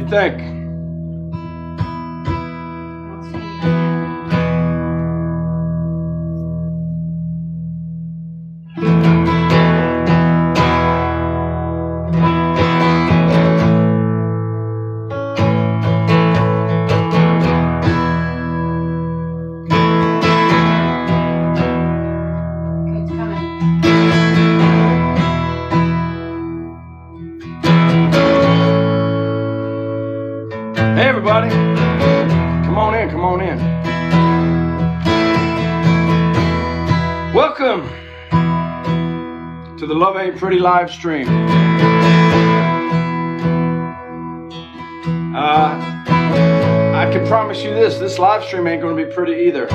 you think? Hey everybody, come on in, come on in. Welcome to the Love Ain't Pretty live stream. I can promise you this live stream ain't going to be pretty either.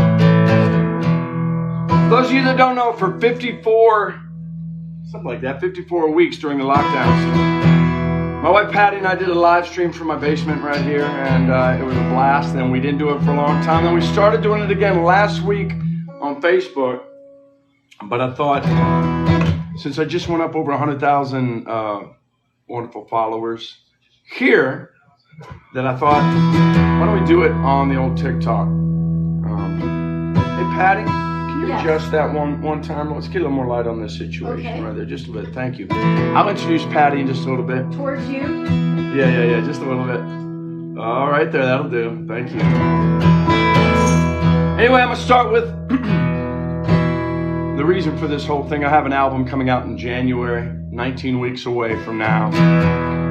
Those of you that don't know, for 54 weeks during the lockdowns, my wife Patty and I did a live stream from my basement right here, and it was a blast. And we didn't do it for a long time. Then we started doing it again last week on Facebook. But I thought, since I just went up over 100,000 wonderful followers here, that I thought, why don't we do it on the old TikTok? Hey Patty, can you adjust that one time? Let's get a little more light on this situation right there, just a bit. Thank you. I'll introduce Patty in just a little bit. Towards you? Yeah, just a little bit. All right there, that'll do. Thank you. Anyway, I'm gonna start with the reason for this whole thing. I have an album coming out in January, 19 weeks away from now.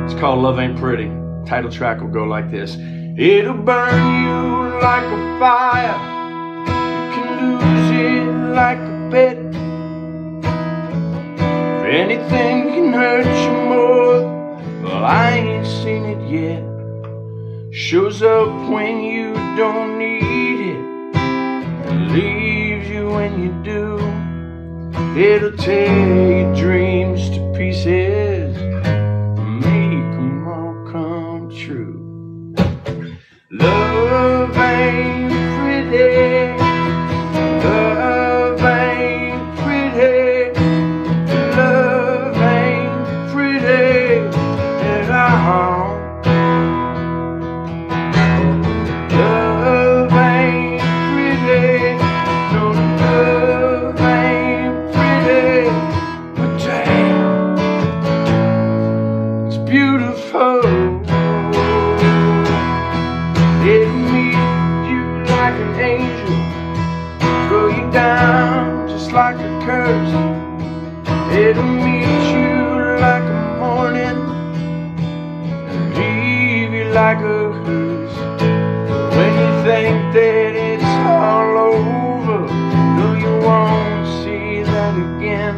It's called Love Ain't Pretty. Title track will go like this. It'll burn you like a fire. You can lose it like a bet. If anything can hurt you more, well, I ain't seen it yet. Shows up when you don't need it, and leaves you when you do. It'll tear your dreams to pieces, make them all come true. Love ain't pretty. Love ain't pretty. Love ain't pretty at all. Love ain't pretty. No, love ain't pretty. But damn, it's beautiful. It'll meet you like an angel, throw you down just like a curse. It'll meet you like a morning and leave you like a hearse. When you think that it's all over, no, you won't see that again.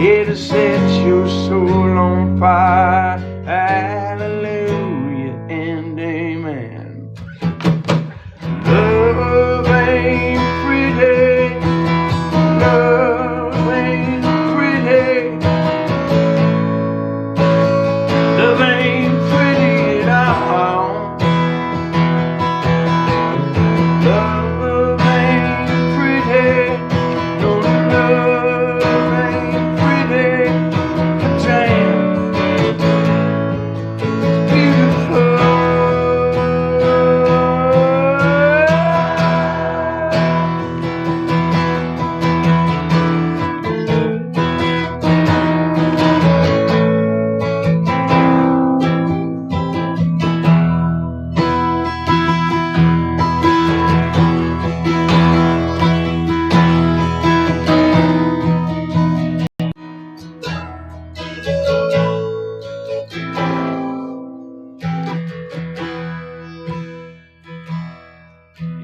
It'll set your soul on fire. Hallelujah and amen. Love ain't pretty. Love ain't pretty. Love ain't pretty at all. Love ain't pretty. No, love ain't pretty. Damn, it's beautiful.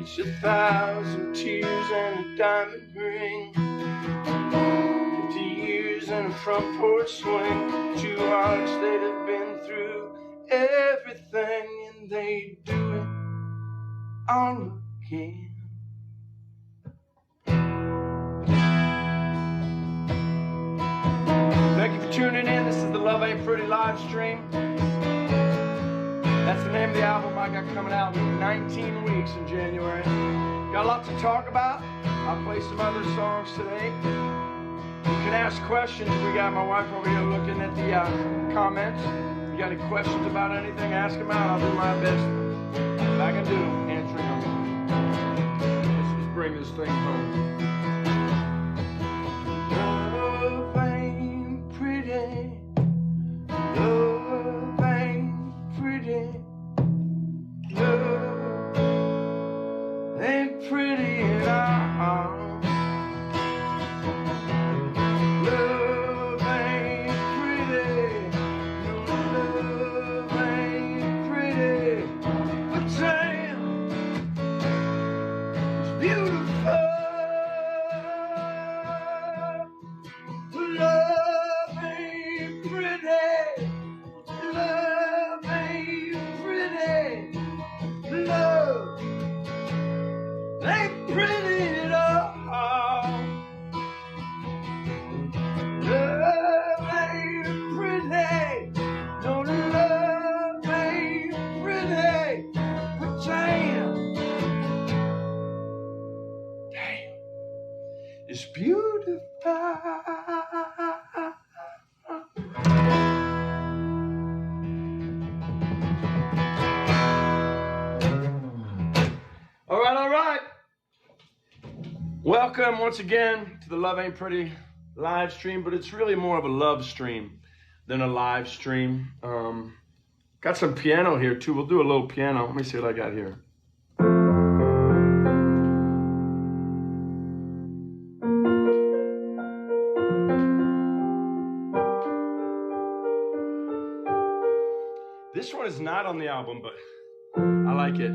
It's 1,000 tears and a diamond ring, 50 years and a front porch swing. Two hearts that have been through everything, and they do it all again. Thank you for tuning in. This is the Love Ain't Pretty live stream. That's the name of the album I got coming out in 19 weeks in January. Got a lot to talk about. I'll play some other songs today. You can ask questions. We got my wife over here looking at the comments. you got any questions about anything, ask them out. I'll do my best that I can do answering them. Let's just bring this thing home. Love ain't pretty. Love ain't pretty. Love ain't pretty at all. Love ain't pretty. No, love ain't pretty. But damn, it's beautiful. Love ain't pretty. Love ain't pretty. Love ain't pretty at all. Love ain't pretty. No, love ain't pretty. But damn, it's beautiful. All right. Welcome once again to the Love Ain't Pretty live stream, but it's really more of a love stream than a live stream. Got some piano here too. We'll do a little piano. Let me see what I got here. This one is not on the album, but I like it.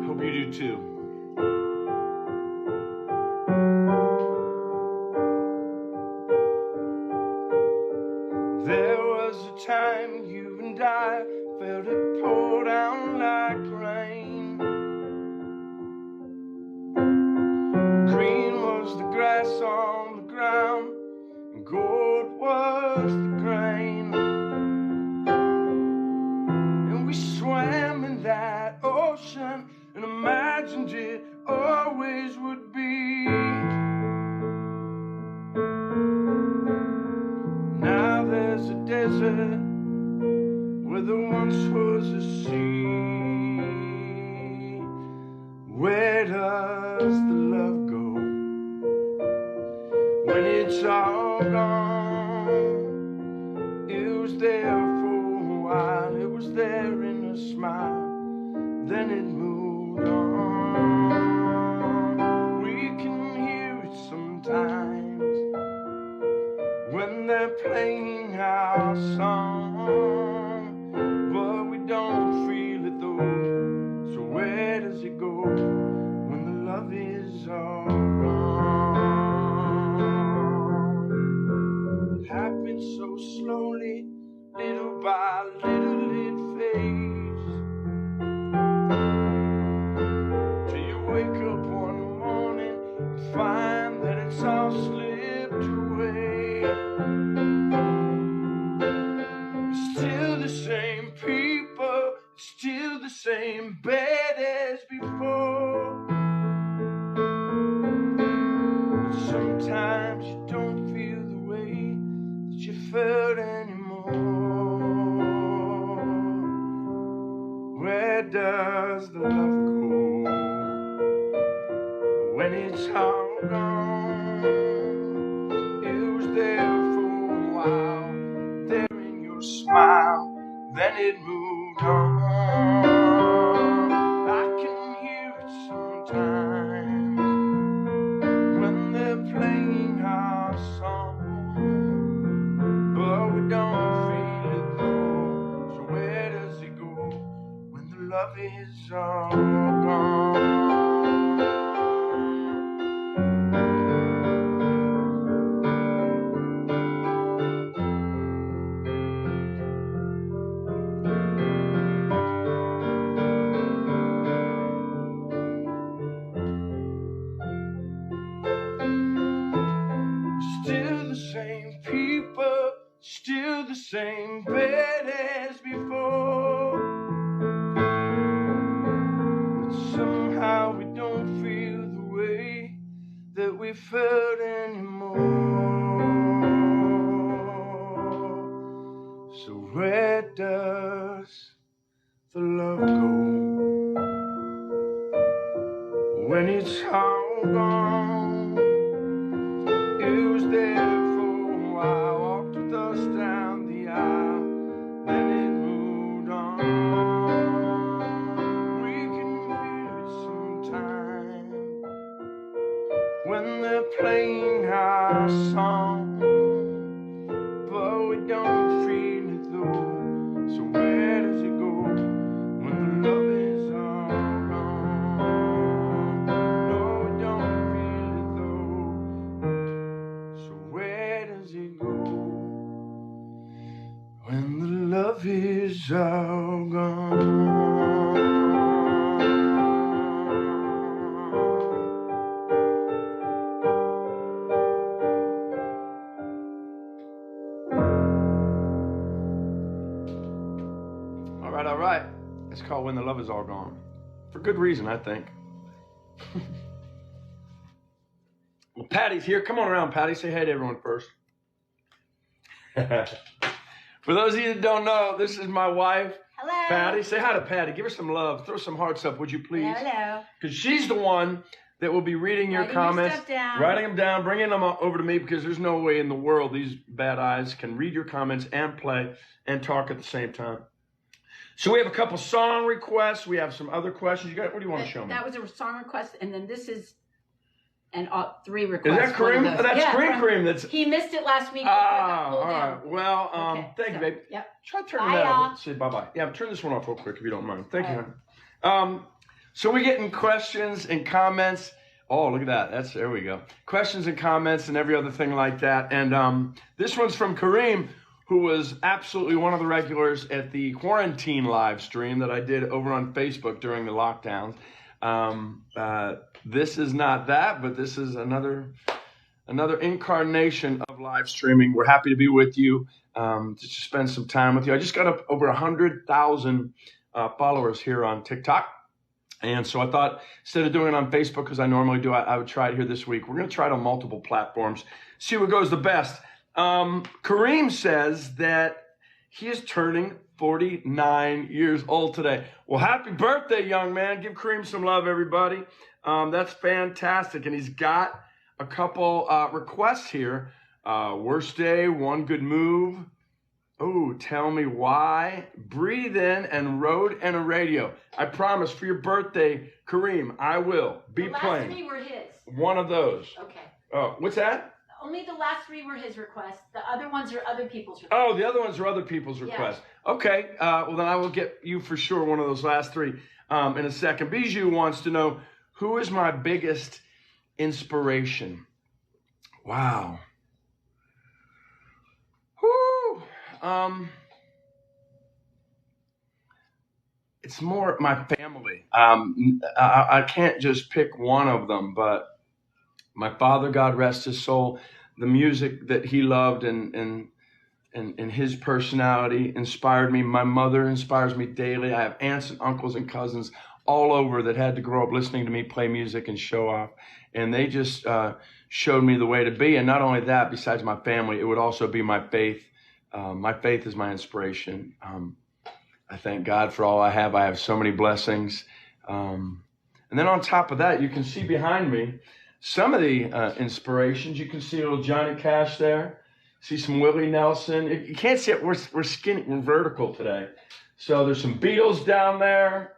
Hope you do too. There was a time you and I felt it pour down like rain. Green was the grass on the ground, and gold was the grain. And we swam in that ocean and imagined it always would be. Now there's a desert where there once was a sea. Where does the love go when it's all gone? It was there for a while, it was there in a smile, then it moved on. We can hear it sometimes when they're playing our song, but we don't feel it though. So where does it go when the love is all gone? It happens so slowly, little by little it fades, till you wake up one morning and find that it's all slipped away. It's still the same people, it's still the same bed as before. But sometimes you don't feel the way that you felt anymore. Where does the love go when it's all gone? It was there for a while, there in your smile, then it moved on. I can hear it sometimes when they're playing our song, but we don't feel it though. So where does it go when the love is all gone? Still the same people, still the same bed as before. But somehow we don't feel the way that we felt anymore. So where does the love go when it's all gone? It was there for a while, walked with us down the aisle, then it moved on. We can feel it sometime when they're playing our song, but we don't feel it though. So where does it go when the love is all gone? No, we don't feel it though. So where does it go when the love is all gone? All right. It's called When the Love Is All Gone. For good reason, I think. Well, Patty's here. Come on around, Patty. Say hey to everyone first. For those of you that don't know, this is my wife. Hello. Patty. Say hi to Patty. Give her some love. Throw some hearts up, would you please? Hello. Because she's the one that will be reading your comments, writing them down, bringing them over to me, because there's no way in the world these bad eyes can read your comments and play and talk at the same time. So we have a couple song requests. We have some other questions. What do you want to show me? That was a song request, and then this is three requests. Is that Cream? That's Cream. He missed it last week. All right. Well, thank you, babe. Yep. Try turning that off. Say bye-bye. Yeah, turn this one off real quick if you don't mind. Thank you, honey. So we're getting questions and comments. Oh, look at that. There we go. Questions and comments and every other thing like that. And this one's from Kareem, who was absolutely one of the regulars at the quarantine live stream that I did over on Facebook during the lockdowns. This is not that, but this is another incarnation of live streaming. We're happy to be with you, to spend some time with you. I just got up over 100,000 followers here on TikTok. And so I thought, instead of doing it on Facebook, because I normally do, I would try it here this week. We're going to try it on multiple platforms, see what goes the best. Kareem says that he is turning 49 years old today. Well, happy birthday, young man. Give Kareem some love, everybody. That's fantastic. And he's got a couple requests here. Worst day, one good move. Oh, tell me why. Breathe in and road and a radio. I promise for your birthday, Kareem, I will be playing. The last three were his. One of those. Okay. Oh, what's that? Only the last three were his requests. The other ones are other people's requests. Oh, the other ones are other people's requests. Yeah. Okay. Well, then I will get you for sure one of those last three in a second. Bijou wants to know, who is my biggest inspiration? Wow. Whoo. It's more my family. I can't just pick one of them, but my father, God rest his soul, the music that he loved and his personality inspired me. My mother inspires me daily. I have aunts and uncles and cousins all over that had to grow up listening to me play music and show off. And they just showed me the way to be. And not only that, besides my family, it would also be my faith. My faith is my inspiration. I thank God for all I have. I have so many blessings. And then on top of that, you can see behind me some of the inspirations. You can see a little Johnny Cash there. See some Willie Nelson. You can't see it. We're skinny. We're vertical today. So there's some Beatles down there.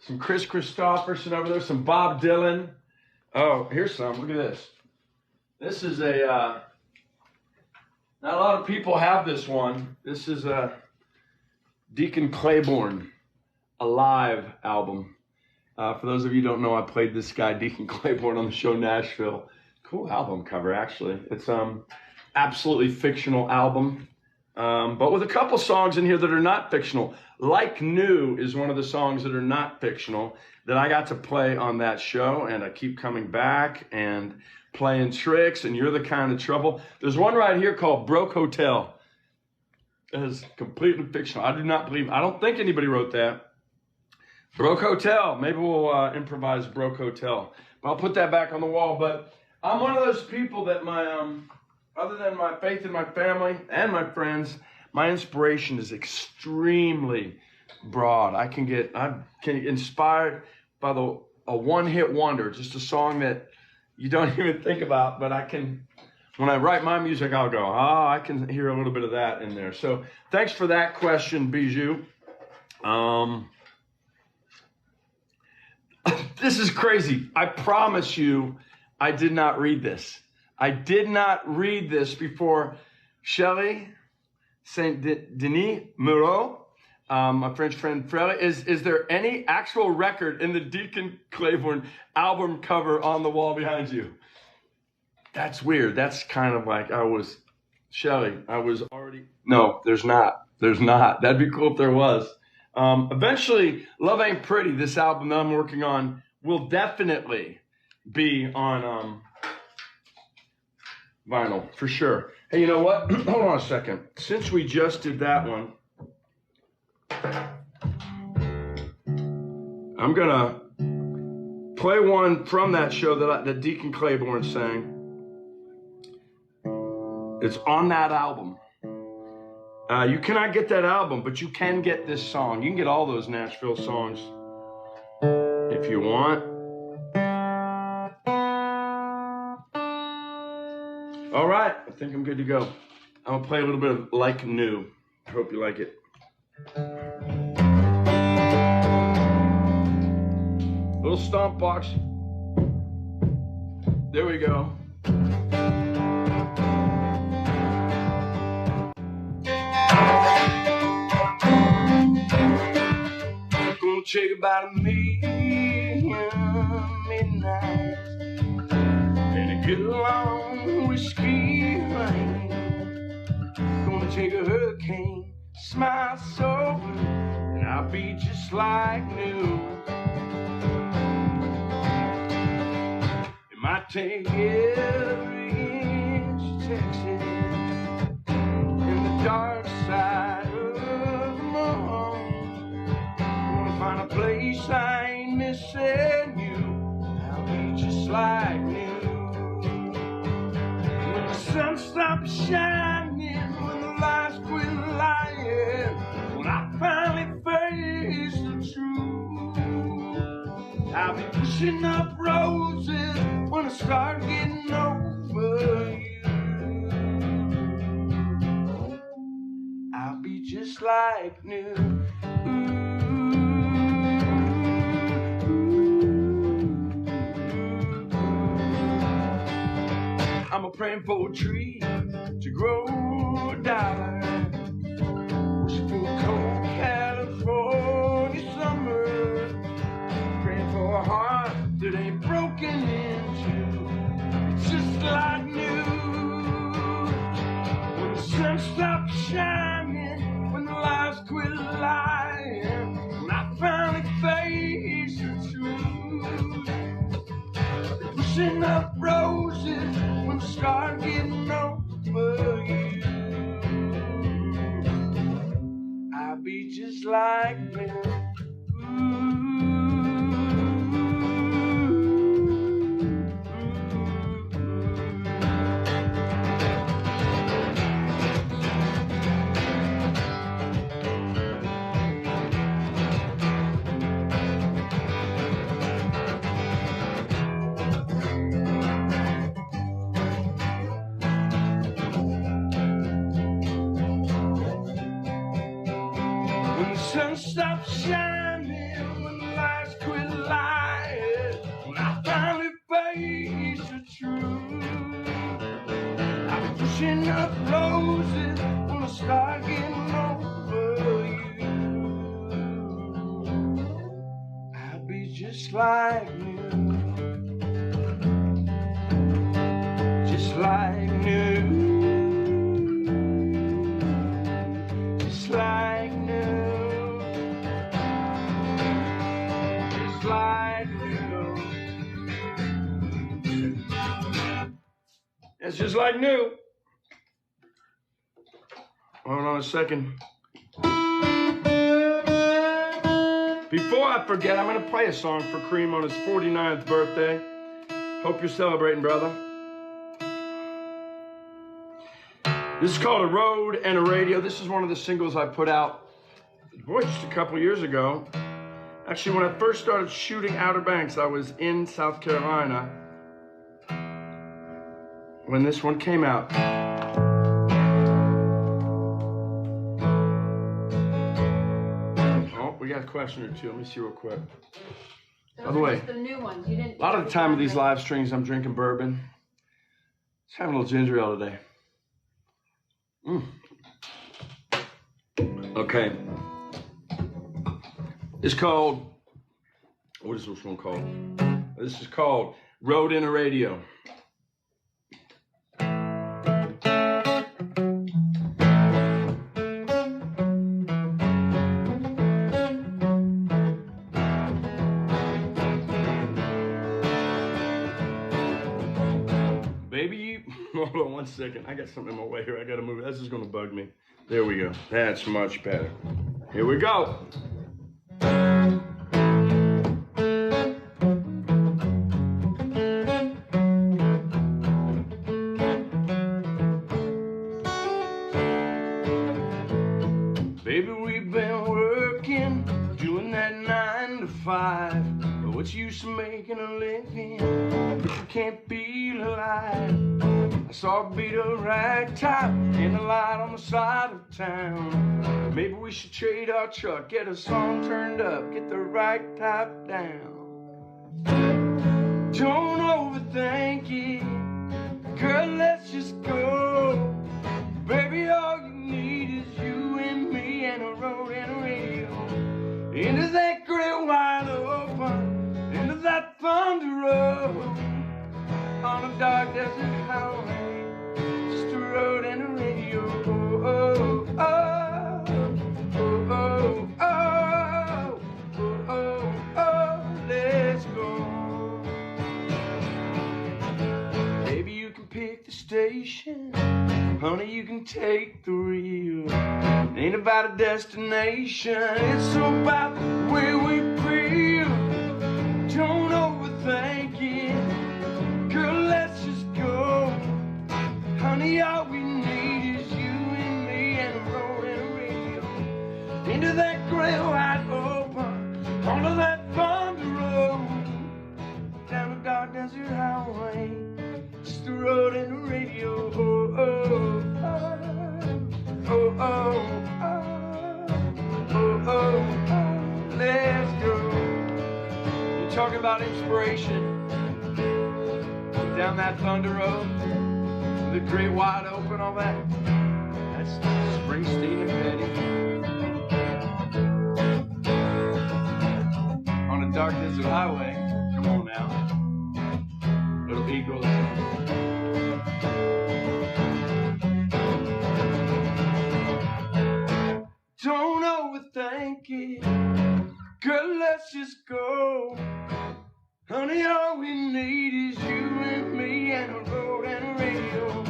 Some Chris Christopherson over there. Some Bob Dylan. Oh, here's some. Look at this. This is a... not a lot of people have this one. This is a Deacon Claiborne Alive album. For those of you who don't know, I played this guy, Deacon Claiborne, on the show Nashville. Cool album cover, actually. It's absolutely fictional album, but with a couple songs in here that are not fictional. Like New is one of the songs that are not fictional that I got to play on that show, and I keep coming back and playing tricks, and You're the Kind of Trouble. There's one right here called Broke Hotel. It is completely fictional. I don't think anybody wrote that. Broke Hotel. Maybe we'll improvise Broke Hotel. But I'll put that back on the wall. But I'm one of those people that other than my faith in my family and my friends, my inspiration is extremely broad. I can get inspired by a one-hit wonder, just a song that you don't even think about, but when I write my music, I'll go, I can hear a little bit of that in there. So thanks for that question, Bijou. This is crazy. I promise you, I did not read this. I did not read this before Shelley Saint Denis Moreau, my French friend Frele. Is there any actual record in the Deacon Claiborne album cover on the wall behind you? That's weird. That's kind of like Shelley, no, there's not. There's not. That'd be cool if there was. Eventually, Love Ain't Pretty, this album that I'm working on, will definitely be on vinyl, for sure. Hey, you know what? Hold on a second. Since we just did that one, I'm going to play one from that show that Deacon Claiborne sang. It's on that album. You cannot get that album, but you can get this song. You can get all those Nashville songs if you want. All right, I think I'm good to go. I'm gonna play a little bit of Like New. I hope you like it. Little stomp box. There we go. Gonna take about midnight and a good long whiskey rain. Gonna take a hurricane, smile so blue, and I'll be just like new. It might take every inch of Texas and the dark side of my home. Gonna find a place I ain't missing you. I'll be just like new. When the sun stops shining, when the lights quit lying, when I finally face the truth, I'll be pushing up roses when I start getting over you. I'll be just like new. I'm praying for a tree to grow a dollar. Wishing for a cold California summer. Praying for a heart that ain't broken into. It's just like new. When the sun stops shining, when the lights quit lying, when I finally face the truth, pushing up roses when I start getting over you. I'll be just like new. Sun stops shining, when the lights quit lying, when I finally face the truth, I'll be pushing up roses when I start getting over you. I'll be just like new, just like new, just like new. It's just like new. Hold on a second. Before I forget, I'm going to play a song for Cream on his 49th birthday. Hope you're celebrating, brother. This is called A Road and a Radio. This is one of the singles I put out, boy, just a couple years ago. Actually, when I first started shooting Outer Banks, I was in South Carolina when this one came out. Oh, we got a question or two. Let me see real quick. Those By the way, the new ones. You didn't. A lot of the time with these live streams, I'm drinking bourbon. Just having a little ginger ale today. Okay. It's called, what is this one called? This is called Road and a Radio. Baby, hold on one second. I got something in my way here. I gotta move it. This is gonna bug me. There we go. That's much better. Here we go. Baby, we've been working, doing that 9 to 5. But what's use of making a living if you can't feel alive? I saw a beetle ragtop in the light on the side of town. Maybe we should trade our truck, get a song turned up, get the right top down. Don't overthink it, girl, let's just go. Baby, all you need is you and me and a road and a radio. Into that great wide open, into that thunder road. On a dark desert highway, just a road and a radio. Oh, oh, oh, oh, oh, oh, oh, oh, let's go. Baby, you can pick the station. Honey, you can take the wheel. It ain't about a destination, it's about the way we feel. Don't overthink it, girl, let's just go. Honey, all we need is you and me and a road and a radio. Into that great wide open, onto that thunder road. Down a dark desert highway, just a road and a radio. Oh, oh, oh, oh, oh, oh, oh, let's go. You're talking about inspiration. Down that thunder road, the great wide open, all that. That's Springsteen and Betty. On a dark desert highway, come on now. Little Eagles. Don't overthink it, girl, let's just go. Honey, all we need is you and me and a road and a radio.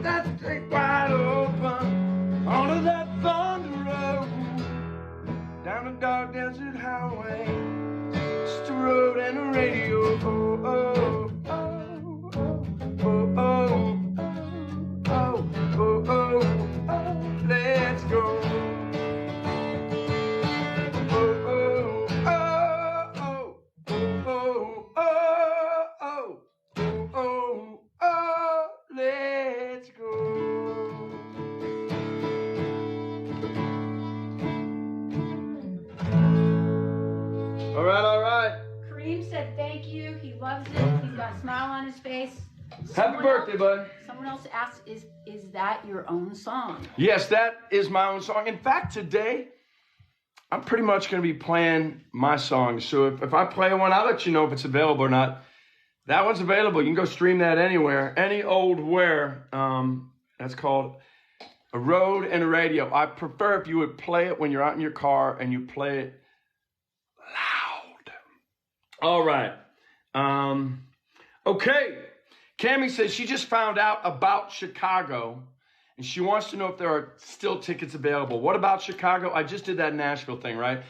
That's great wide open, onto that thunder road. Down a dark desert highway, just a road and a radio. Oh, oh, oh, oh, oh, oh, oh, oh, oh, let's go. Smile on his face. Happy birthday, bud. Someone else asked, is that your own song? Yes, that is my own song. In fact, today, I'm pretty much going to be playing my songs. So if I play one, I'll let you know if it's available or not. That one's available. You can go stream that anywhere, any old where. That's called A Road and a Radio. I prefer if you would play it when you're out in your car and you play it loud. All right. Okay. Cammie says she just found out about Chicago and she wants to know if there are still tickets available. What about Chicago? I just did that Nashville thing, right?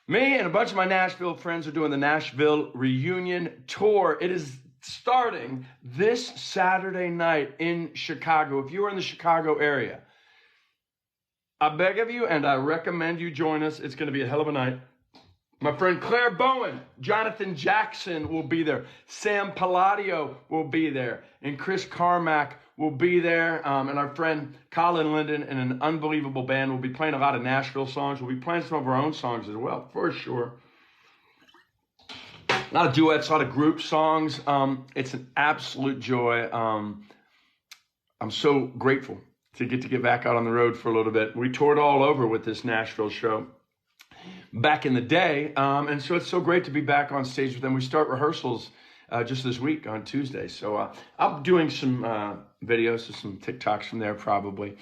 Me and a bunch of my Nashville friends are doing the Nashville reunion tour. It is starting this Saturday night in Chicago. If you are in the Chicago area, I beg of you and I recommend you join us. It's going to be a hell of a night. My friend Claire Bowen, Jonathan Jackson will be there. Sam Palladio will be there. And Chris Carmack will be there. And our friend Colin Linden and an unbelievable band will be playing a lot of Nashville songs. We'll be playing some of our own songs as well, for sure. A lot of duets, a lot of group songs. It's an absolute joy. I'm so grateful to get back out on the road for a little bit. We toured all over with this Nashville show back in the day. And so it's so great to be back on stage with them. We start rehearsals just this week on Tuesday. So I'm doing some videos, some TikToks from there probably.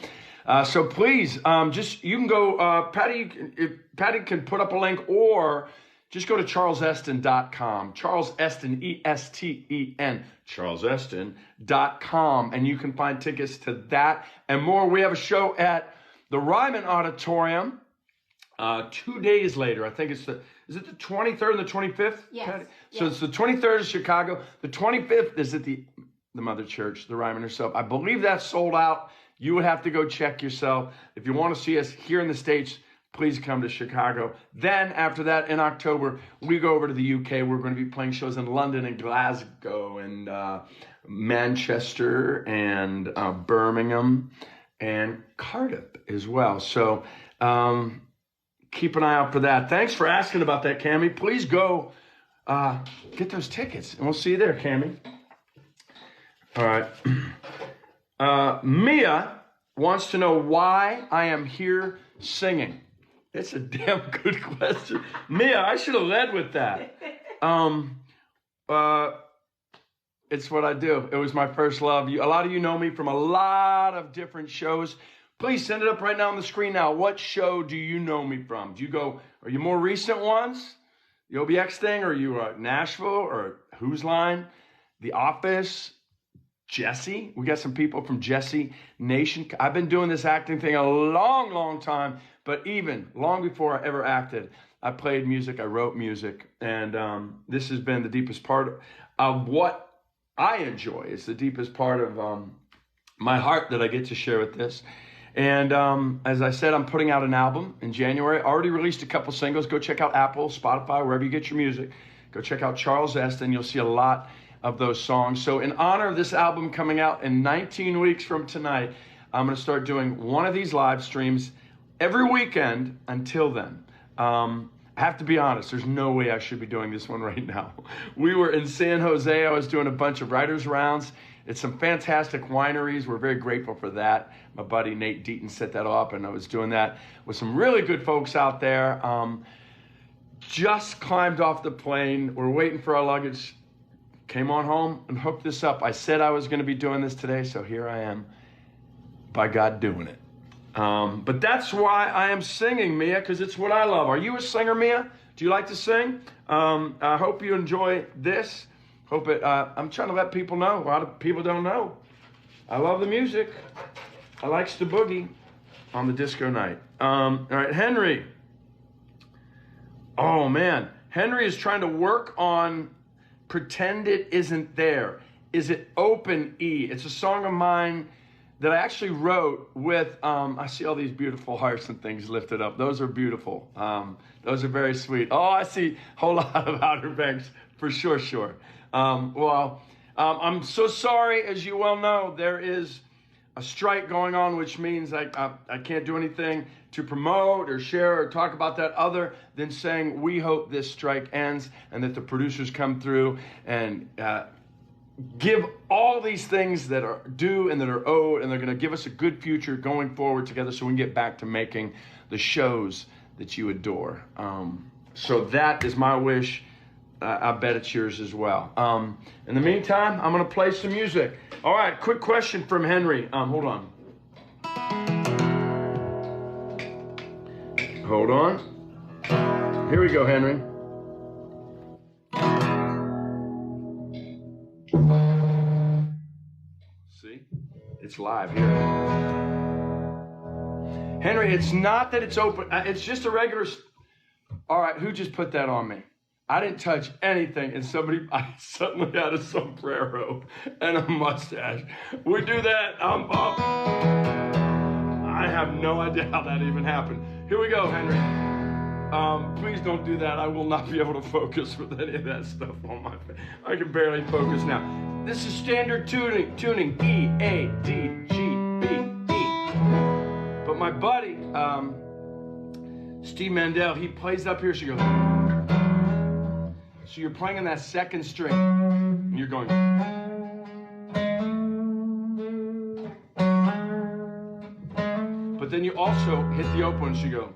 So please, you can go, Patty can put up a link, or just go to charlesesten.com. Charles Esten, E-S-T-E-N, charlesesten.com, and you can find tickets to that and more. We have a show at the Ryman Auditorium 2 days later. I think is it the 23rd and the 25th? Yes. So it's the 23rd is Chicago. The 25th is at the Mother Church, the Ryman herself. I believe that's sold out. You would have to go check yourself. If you want to see us here in the States, please come to Chicago. Then after that, in October, we go over to the UK. We're going to be playing shows in London and Glasgow and Manchester and Birmingham and Cardiff as well. So keep an eye out for that. Thanks for asking about that, Cammie. Please go get those tickets, and we'll see you there, Cammie. All right. Mia wants to know why I am here singing. It's a damn good question. Mia, I should have led with that. It's what I do. It was my first love. A lot of you know me from a lot of different shows. Please send it up right now on the screen now. What show do you know me from? Are you more recent ones? The OBX thing? Or are you Nashville? Or Whose Line? The Office? Jesse? We got some people from Jesse Nation. I've been doing this acting thing a long, long time, but even long before I ever acted, I played music, I wrote music, and this has been the deepest part of what I enjoy. It's the deepest part of my heart that I get to share with this. And as I said, I'm putting out an album in January. I already released a couple singles. Go check out Apple, Spotify, wherever you get your music. Go check out Charles Esten. You'll see a lot of those songs. So in honor of this album coming out in 19 weeks from tonight, I'm going to start doing one of these live streams every weekend until then. I have to be honest, there's no way I should be doing this one right now. We were in San Jose. I was doing a bunch of writers' rounds. It's some fantastic wineries. We're very grateful for that. My buddy Nate Deaton set that up, and I was doing that with some really good folks out there. Just climbed off the plane. We're waiting for our luggage. Came on home and hooked this up. I said I was going to be doing this today, so here I am, by God, doing it. But that's why I am singing, Mia, because it's what I love. Are you a singer, Mia? Do you like to sing? I hope you enjoy this. I'm trying to let people know. A lot of people don't know. I love the music. I likes the boogie on the disco night. All right, Henry. Oh, man. Henry is trying to work on Pretend It Isn't There. Is it Open E? It's a song of mine that I actually wrote with, I see all these beautiful hearts and things lifted up. Those are beautiful. Those are very sweet. Oh, I see a whole lot of Outer Banks for sure. I'm so sorry. As you well know, there is a strike going on, which means I can't do anything to promote or share or talk about that other than saying we hope this strike ends and that the producers come through and give all these things that are due and that are owed, and they're going to give us a good future going forward together so we can get back to making the shows that you adore. So that is my wish. I bet it's yours as well. In the meantime, I'm going to play some music. All right, quick question from Henry. Hold on. Hold on. Here we go, Henry. See? It's live here. Henry, it's not that it's open. It's just a regular... All right, who just put that on me? I didn't touch anything, and I suddenly had a sombrero and a mustache. We do that. I have no idea how that even happened. Here we go, Henry. Please don't do that. I will not be able to focus with any of that stuff on my face. I can barely focus now. This is standard tuning. E, A, D, G, B, E. But my buddy, Steve Mandel, he plays up here, so you go. So you're playing on that second string, and you're going. But then you also hit the open, so you go.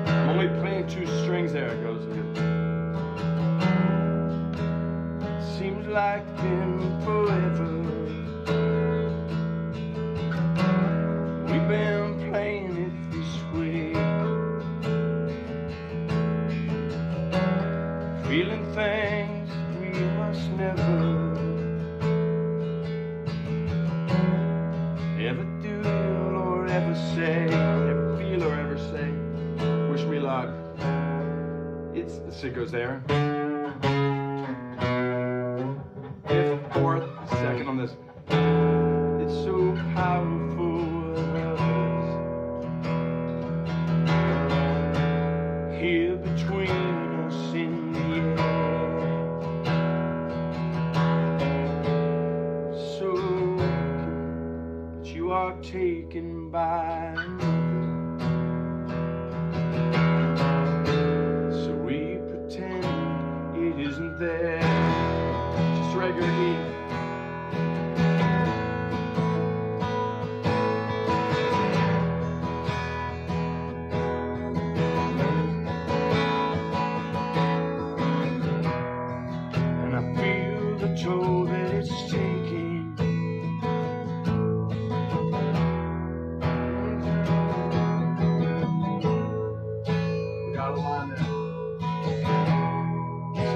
I'm only playing 2 strings there. It goes. Seems like been forever. We've been playing it this way, feeling things we must never ever do or ever say, ever feel or ever say. Wish me luck. It goes there. Fourth, second on this. It's so powerful others here between us in the air. So that you are taken by another. So we pretend it isn't there. Just regular E. Toll that it's taking. We got a line there.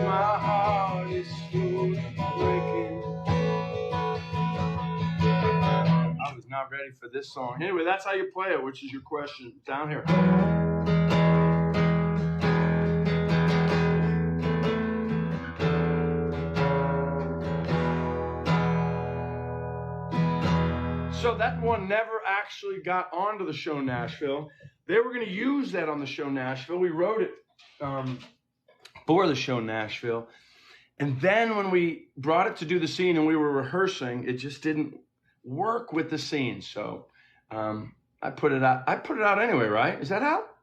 My heart is still breaking. I was not ready for this song. Anyway, that's how you play it, which is your question down here. So that one never actually got onto the show Nashville. They were going to use that on the show Nashville. We wrote it for the show Nashville. And then when we brought it to do the scene and we were rehearsing, it just didn't work with the scene. So I put it out. I put it out anyway, right? Is that out?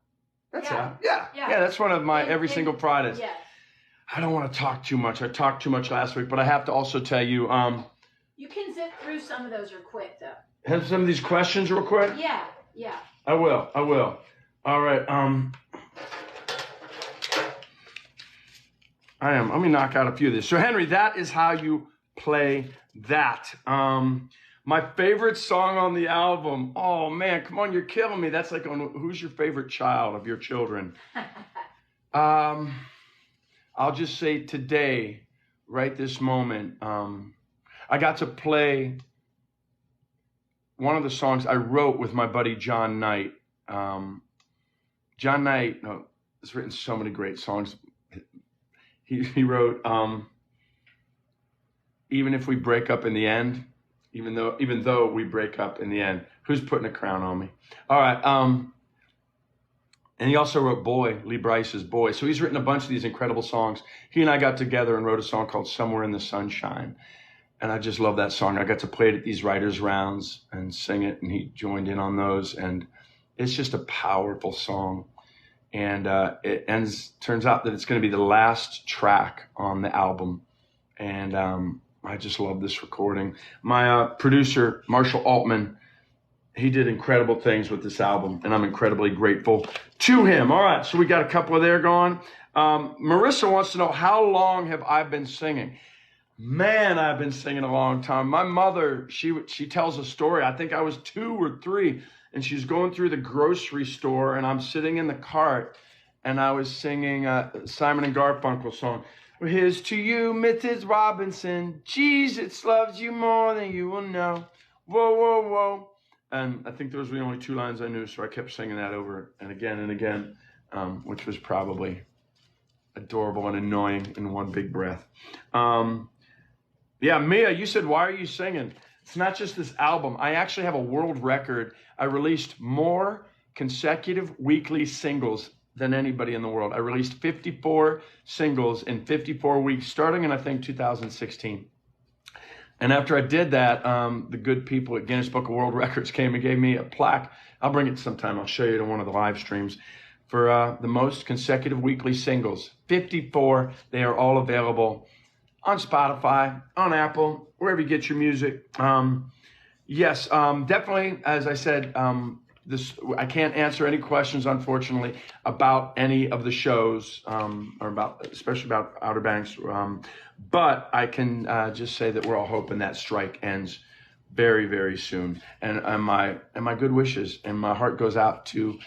That's out. Yeah. That's one of my every single Fridays. Yes. I don't want to talk too much. I talked too much last week, but I have to also tell you. You can zip through some of those real quick, though. Have some of these questions real quick? Yeah. I will. All right. Let me knock out a few of these. So, Henry, that is how you play that. My favorite song on the album. Oh, man, come on, you're killing me. That's like on who's your favorite child of your children? I'll just say today, right this moment, I got to play one of the songs I wrote with my buddy John Knight. John Knight has written so many great songs. He wrote Even If We Break Up in the End, even though we break up in the end. Who's putting a crown on me? All right. And he also wrote Boy, Lee Bryce's Boy. So he's written a bunch of these incredible songs. He and I got together and wrote a song called Somewhere in the Sunshine. And I just love that song. I got to play it at these writers' rounds and sing it, and he joined in on those. And it's just a powerful song. And it turns out that it's going to be the last track on the album. And I just love this recording. My producer, Marshall Altman, he did incredible things with this album, and I'm incredibly grateful to him. All right, so we got a couple of there going. Marissa wants to know, how long have I been singing? Man, I've been singing a long time. My mother, she tells a story. I think I was 2 or 3, and she's going through the grocery store, and I'm sitting in the cart, and I was singing a Simon and Garfunkel song. Well, here's to you, Mrs. Robinson. Jesus loves you more than you will know. Whoa, whoa, whoa. And I think those were the only 2 lines I knew, so I kept singing that over and again, which was probably adorable and annoying in one big breath. Yeah, Mia, you said, why are you singing? It's not just this album. I actually have a world record. I released more consecutive weekly singles than anybody in the world. I released 54 singles in 54 weeks, starting in, I think, 2016. And after I did that, the good people at Guinness Book of World Records came and gave me a plaque. I'll bring it sometime. I'll show you it in one of the live streams for the most consecutive weekly singles. 54. They are all available on Spotify, on Apple, wherever you get your music. Yes, definitely, as I said, I can't answer any questions, unfortunately, about any of the shows, or especially about Outer Banks. But I can just say that we're all hoping that strike ends very, very soon. And my good wishes and my heart goes out to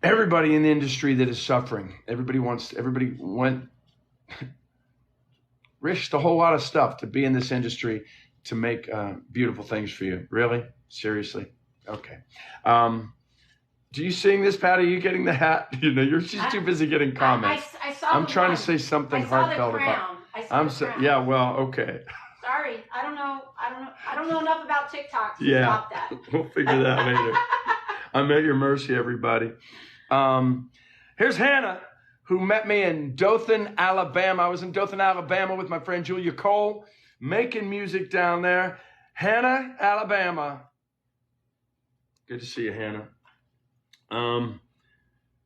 everybody in the industry that is suffering. Everybody risked a whole lot of stuff to be in this industry to make beautiful things for you. Really? Seriously? Okay. Do you seeing this, Patty? Are you getting the hat? She's too busy getting comments. I saw. I'm trying to say something heartfelt about. Yeah. Well, okay. Sorry, I don't know enough about TikTok to stop that. We'll figure that later. I'm at your mercy, everybody. Here's Hannah, who met me in Dothan, Alabama. I was in Dothan, Alabama with my friend Julia Cole, making music down there. Hannah, Alabama. Good to see you, Hannah.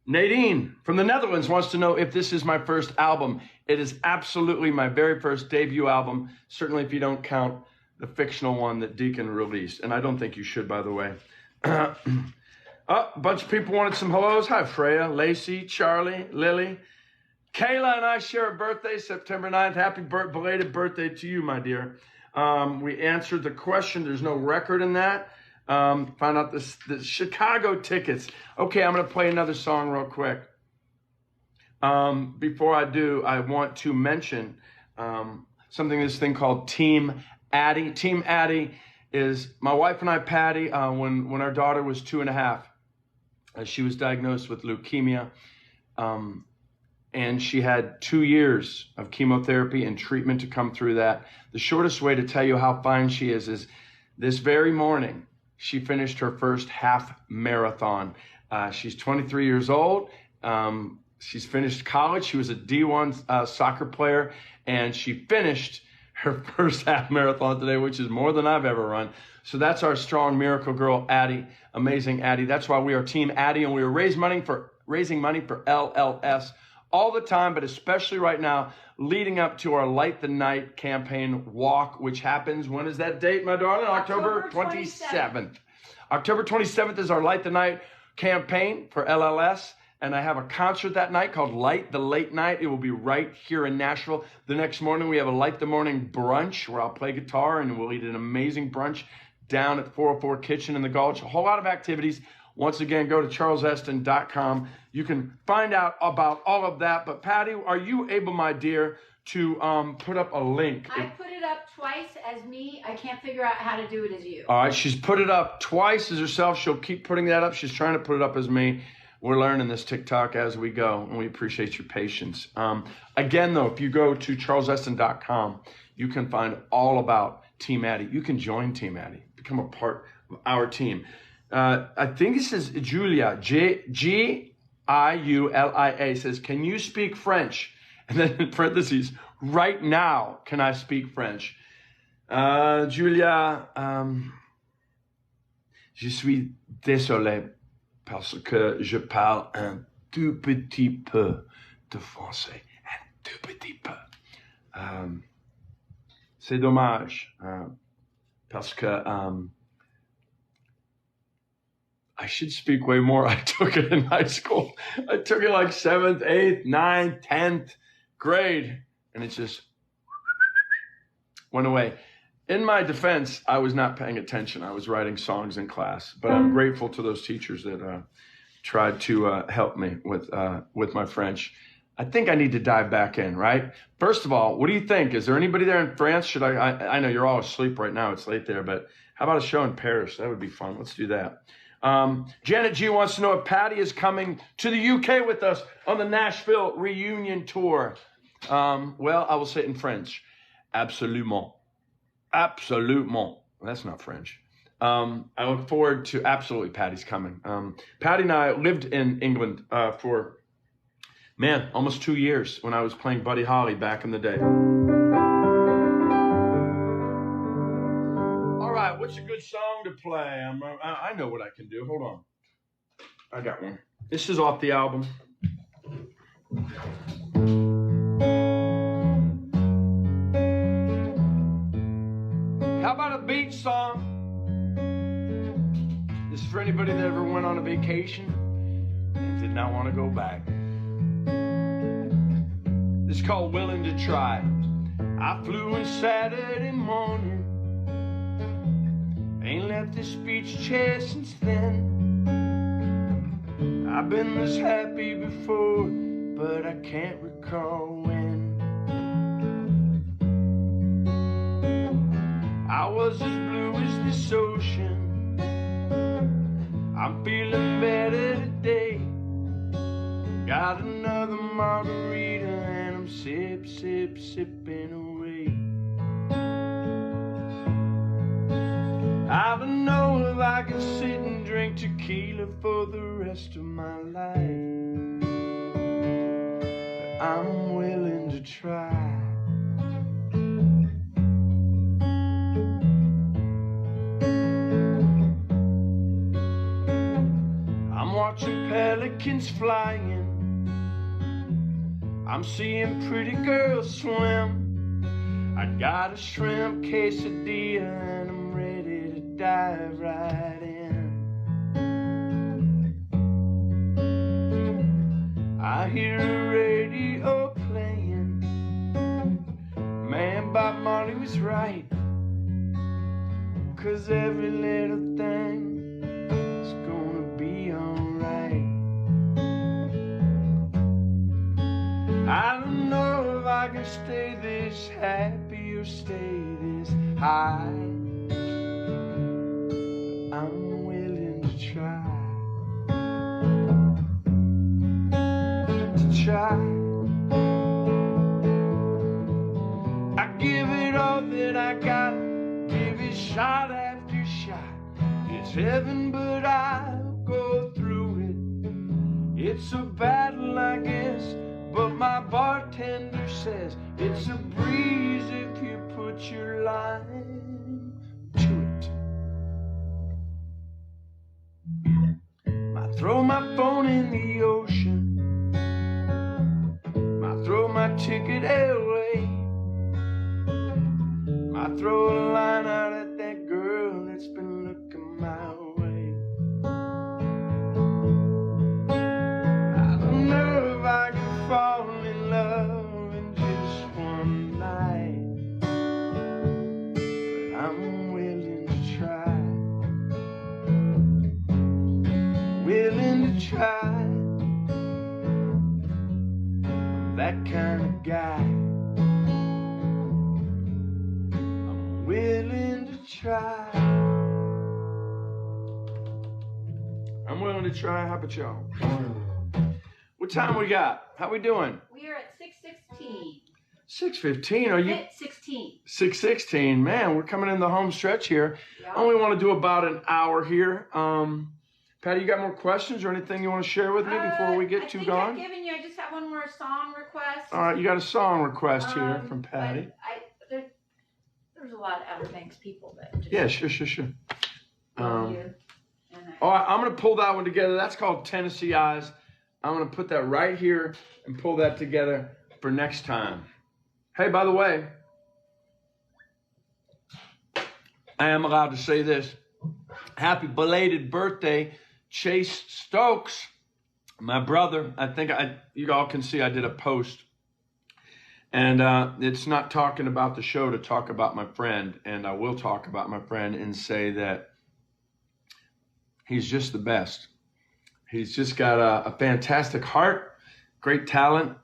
Nadine from the Netherlands wants to know if this is my first album. It is absolutely my very first debut album, certainly if you don't count the fictional one that Deacon released. And I don't think you should, by the way. A bunch of people wanted some hellos. Hi, Freya, Lacey, Charlie, Lily. Kayla and I share a birthday, September 9th. Happy belated birthday to you, my dear. We answered the question. There's no record in that. Found out the Chicago tickets. Okay, I'm going to play another song real quick. Before I do, I want to mention this thing called Team Addie. Team Addie is my wife and I, Patty, when our daughter was 2.5. She was diagnosed with leukemia, and she had 2 years of chemotherapy and treatment to come through that. The shortest way to tell you how fine she is this very morning, she finished her first half marathon. She's 23 years old. She's finished college. She was a D1 soccer player, and she finished her first half marathon today, which is more than I've ever run. So that's our strong miracle girl, Addie, amazing Addie. That's why we are Team Addie, and we are raising money for LLS all the time, but especially right now, leading up to our Light the Night campaign walk, which happens, when is that date, my darling? October 27th. October 27th is our Light the Night campaign for LLS. And I have a concert that night called Light the Late Night. It will be right here in Nashville. The next morning, we have a Light the Morning brunch where I'll play guitar and we'll eat an amazing brunch down at 404 Kitchen in the Gulch. A whole lot of activities. Once again, go to charlesesten.com. You can find out about all of that. But Patty, are you able, my dear, to put up a link? I put it up twice as me. I can't figure out how to do it as you. All right, she's put it up twice as herself. She'll keep putting that up. She's trying to put it up as me. We're learning this TikTok as we go, and we appreciate your patience. Again, though, if you go to charlesesten.com, you can find all about Team Addie. You can join Team Addie, become a part of our team. I think this is Julia, Giulia, says, can you speak French? And then in parentheses, right now, can I speak French? Julia, je suis désolé. Parce que je parle un tout petit peu de français. Un tout petit peu. C'est dommage. Parce que I should speak way more. I took it in high school. I took it like 7th, 8th, 9th, 10th grade. And it just went away. In my defense, I was not paying attention. I was writing songs in class, but I'm grateful to those teachers that tried to help me with my French. I think I need to dive back in, right? First of all, what do you think? Is there anybody there in France? Should I know you're all asleep right now. It's late there, but how about a show in Paris? That would be fun. Let's do that. Janet G wants to know if Patty is coming to the UK with us on the Nashville reunion tour. Well, I will say it in French. Absolument. Absolument. That's not French. I look forward to absolutely Patty's coming. Patty and I lived in England for, man, almost 2 years when I was playing Buddy Holly back in the day. All right, what's a good song to play? I know what I can do. Hold on. I got one. This is off the album. How about a beach song? This is for anybody that ever went on a vacation and did not want to go back. This is called Willing to Try. I flew in Saturday morning, ain't left this beach chair since then. I've been this happy before, but I can't recall when. I was as blue as this ocean. I'm feeling better today. Got another margarita and I'm sipping away. I don't know if I can sit and drink tequila for the rest of my life, but I'm willing to try. I'm watching pelicans flying, I'm seeing pretty girls swim. I got a shrimp quesadilla and I'm ready to dive right in. I hear a radio playing, man, Bob Marley was right, 'cause every little thing is gonna be alright. I don't know if I can stay this happy or stay this high, but I'm willing to try. I give it all that I got, give it shot after shot. It's heaven, but I'll go through it. It's a battle, I guess, but my bartender says it's a breeze if you put your lime to it. Might throw my phone in the ocean, might throw my ticket away, might throw a line out at that girl that's been looking my way. I don't know if I can fall in love in just one night, but I'm willing to try. Willing to try. I'm that kind of guy. I'm willing to try. I'm willing to try. How about y'all? What time we got? How we doing? We are at 6:16. 6:15. Are you? 6:16. 6:16. Man, we're coming in the home stretch here. Yeah. I only want to do about an hour here. Patty, you got more questions or anything you want to share with me before we get too gone? I just have one more song request. All right, you got a song request here from Patty. There's a lot of other things, people that just Yeah, sure. love you. All right, I'm going to pull that one together. That's called Tennessee Eyes. I'm going to put that right here and pull that together for next time. Hey, by the way, I am allowed to say this. Happy belated birthday, Chase Stokes, my brother. I think you all can see I did a post. And it's not talking about the show to talk about my friend. And I will talk about my friend and say that he's just the best. He's just got a fantastic heart, great talent,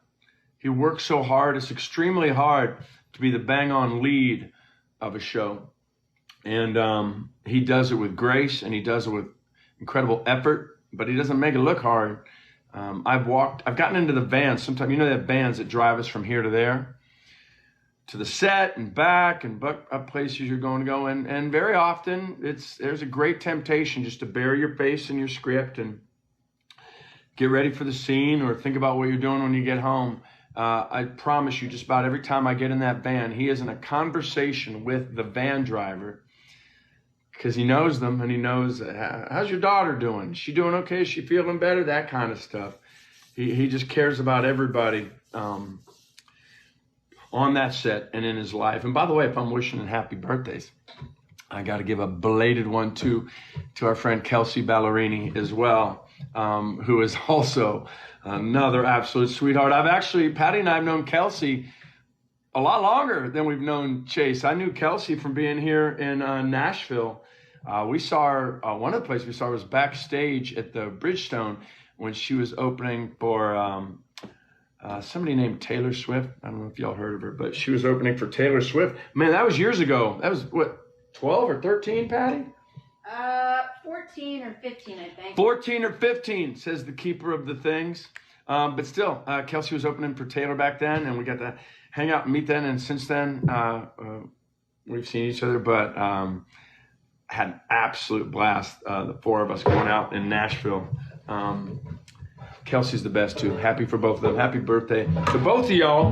He works so hard. It's extremely hard to be the bang-on lead of a show. And he does it with grace, and he does it with incredible effort, but he doesn't make it look hard. I've gotten into the vans. Sometimes, you know, they have vans that drive us from here to there, to the set and back and up places you're going to go. And very often there's a great temptation just to bury your face in your script and get ready for the scene or think about what you're doing when you get home. I promise you, just about every time I get in that van, he is in a conversation with the van driver, because he knows them and he knows, how's your daughter doing? Is she doing okay? Is she feeling better? That kind of stuff. He just cares about everybody on that set and in his life. And by the way, if I'm wishing happy birthdays, I got to give a belated one to our friend Kelsey Ballerini as well, who is also another absolute sweetheart. Patty and I have known Kelsey a lot longer than we've known Chase. I knew Kelsey from being here in Nashville. We saw her, one of the places we saw her was backstage at the Bridgestone when she was opening for somebody named Taylor Swift. I don't know if y'all heard of her, but she was opening for Taylor Swift. Man, that was years ago. That was, what, 12 or 13, Patty? 14 or 15, I think. 14 or 15, says the keeper of the things. But still, Kelsey was opening for Taylor back then, and we got to hang out and meet then. And since then, we've seen each other, but had an absolute blast, the four of us going out in Nashville. Kelsey's the best, too. Happy for both of them. Happy birthday to both of y'all.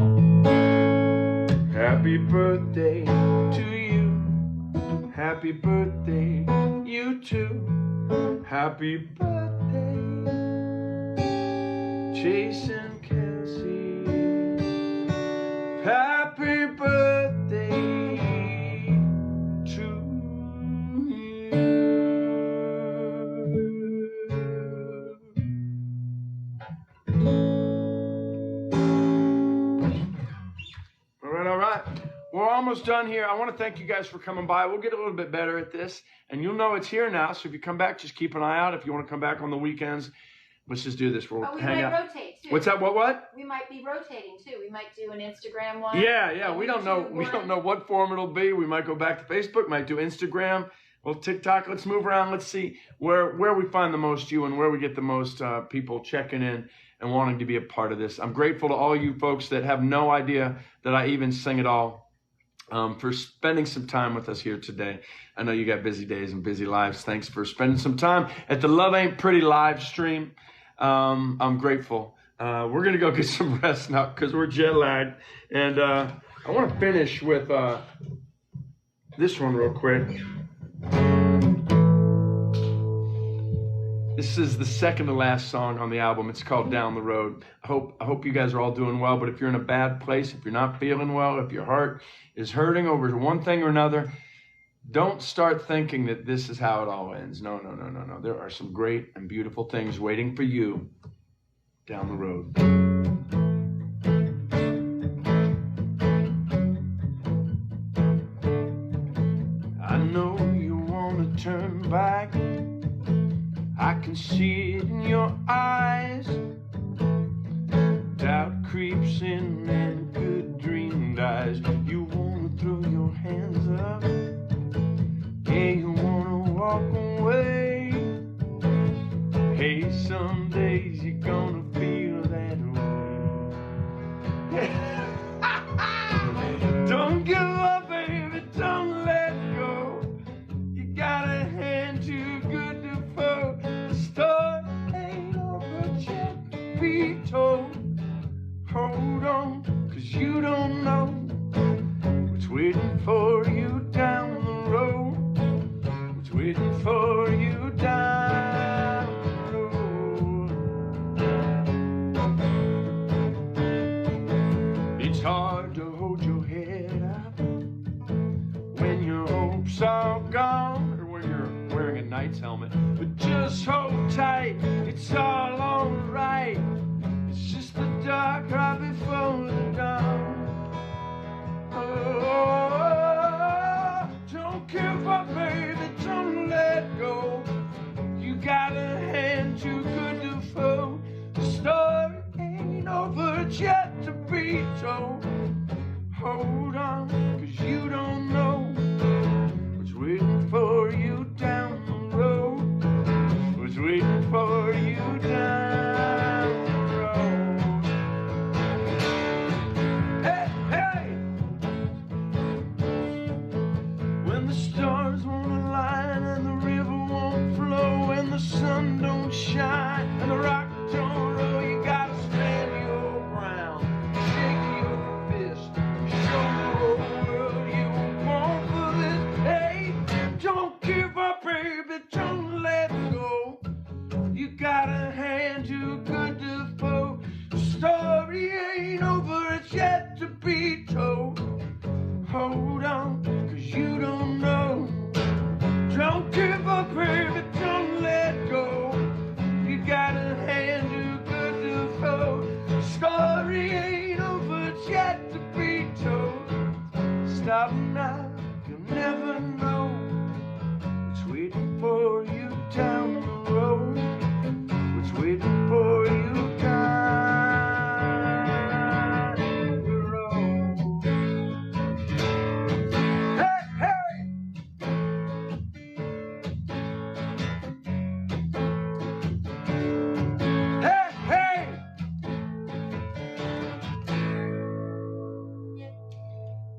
Happy birthday to you. Happy birthday, you too. Happy birthday, Jason Kelsey. Happy birthday to you. All right. We're almost done here. I want to thank you guys for coming by. We'll get a little bit better at this, and you'll know it's here now. So if you come back, just keep an eye out. If you want to come back on the weekends, let's just do this. We might rotate too. What's that? What? We might be rotating too. We might do an Instagram one. Yeah. We don't know. We don't know what form it'll be. We might go back to Facebook. Might do Instagram. Well, TikTok. Let's move around. Let's see where we find the most you and where we get the most people checking in and wanting to be a part of this. I'm grateful to all you folks that have no idea that I even sing at all. For spending some time with us here today. I know you got busy days and busy lives. Thanks for spending some time at the Love Ain't Pretty live stream. I'm grateful. We're going to go get some rest now because we're jet lagged. And I want to finish with this one real quick. This is the second to last song on the album. It's called Down the Road. I hope you guys are all doing well, but if you're in a bad place, if you're not feeling well, if your heart is hurting over one thing or another, don't start thinking that this is how it all ends. No. There are some great and beautiful things waiting for you down the road. I know you want to turn back. I can see it in your eyes. Doubt creeps in and good dream dies. You wanna throw your hands up. Yeah, you wanna walk away. Hey, some days you're gonna feel that way. Don't give up, baby, don't let go. You got a hand too good to fold. The story ain't over yet to be told. Hold on, 'cause you don't know what's waiting for you down the road. What's waiting for you down the road. It's hard to hold your head up when your hopes are gone, or when you're wearing a knight's helmet. But just hold tight, it's all alright. It's just the dark right before the dawn. Oh, don't give up, baby, don't let go. You got a hand too good to fold. The story ain't over yet to be be told. Hold on, 'cause you don't know what's waiting for you down the road. What's waiting for you down the road. Hey, hey! When the stars won't align and the river won't flow and the sun don't shine and the rock don't roll, you gotta stand your ground, shake your fist, show the whole world you want for this. Hey, don't give up, baby, don't let go. You got a hand too good to fold. The story ain't over, it's yet to be told. Hold on, 'cause you don't know. Don't give up, baby, don't let go. You got a hand too good to fold. The story ain't over, it's yet to be told. Stop now, you'll never know what's waiting for you down the road. What's waiting for you down the road. Hey, hey! Hey, hey!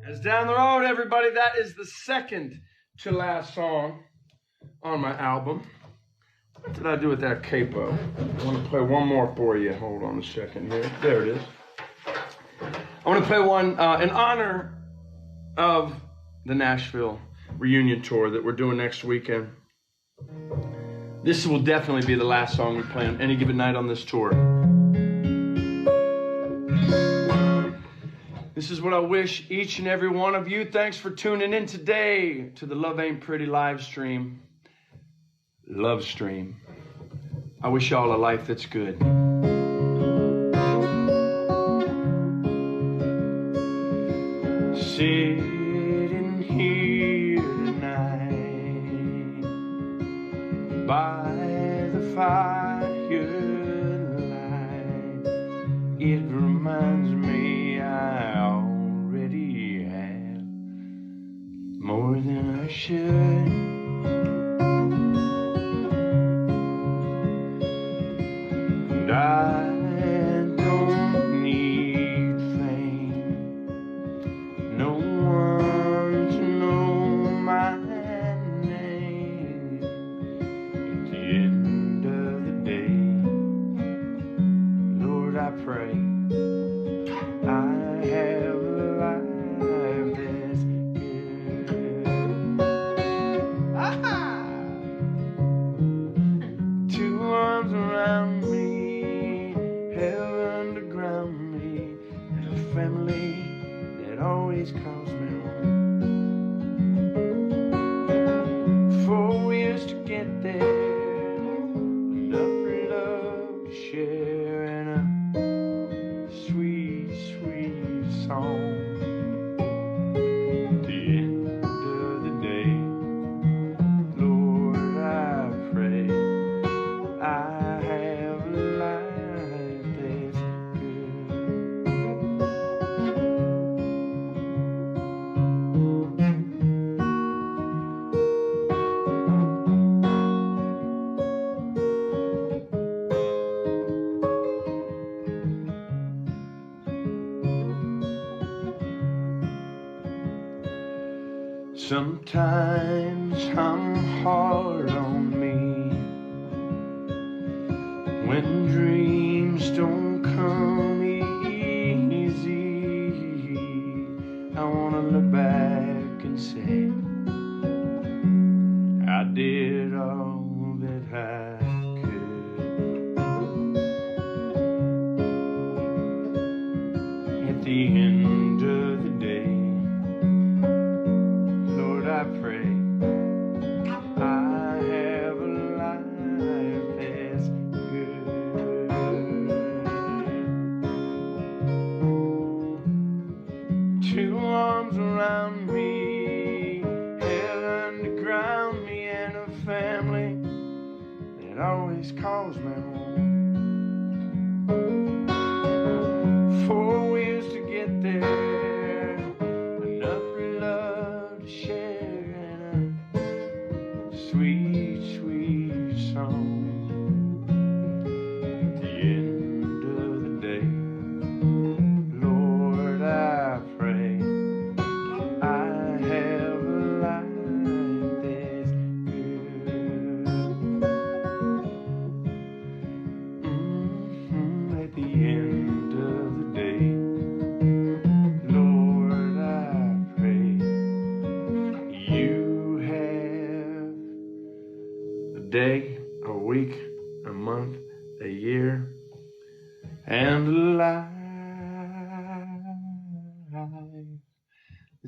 As down the road, everybody, that is the second to last song on my album. What did I do with that capo? I want to play one more for you. Hold on a second here. There it is. I want to play one in honor of the Nashville reunion tour that we're doing next weekend. This will definitely be the last song we play on any given night on this tour. This is what I wish each and every one of you. Thanks for tuning in today to the Love Ain't Pretty live stream. Love stream. I wish y'all a life that's good. Sitting here tonight by the firelight, it reminds me I already have more than I should. And I don't need fame, no one to know my name. At the end of the day, Lord, I pray I have a life that's good. Aha! Two arms around me, heaven to ground me, and a family that always calls me home. 4 years to get there, enough love to share, and a sweet, sweet song. At the end of the day, Lord, I pray I have a life that's good. Sometimes I'm hard on me when dreams don't come easy. I wanna look back and say I did all that I could. At the end of the day, Lord, I pray I have a life that's good. Two arms around me, heaven to ground me, and a family that always calls me home. 4 years to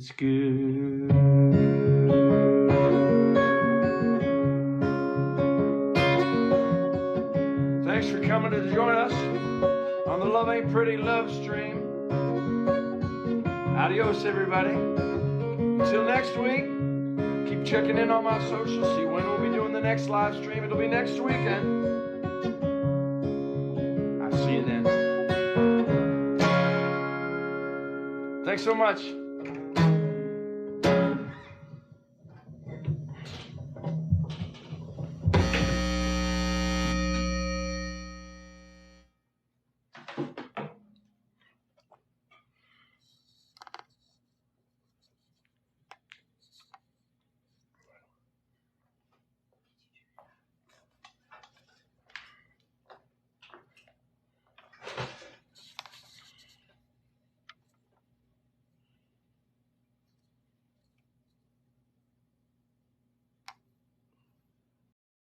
It's good. Thanks for coming to join us on the Love Ain't Pretty love stream. Adios, everybody. Until next week, keep checking in on my socials. See when we'll be doing the next live stream. It'll be next weekend. I'll see you then. Thanks so much.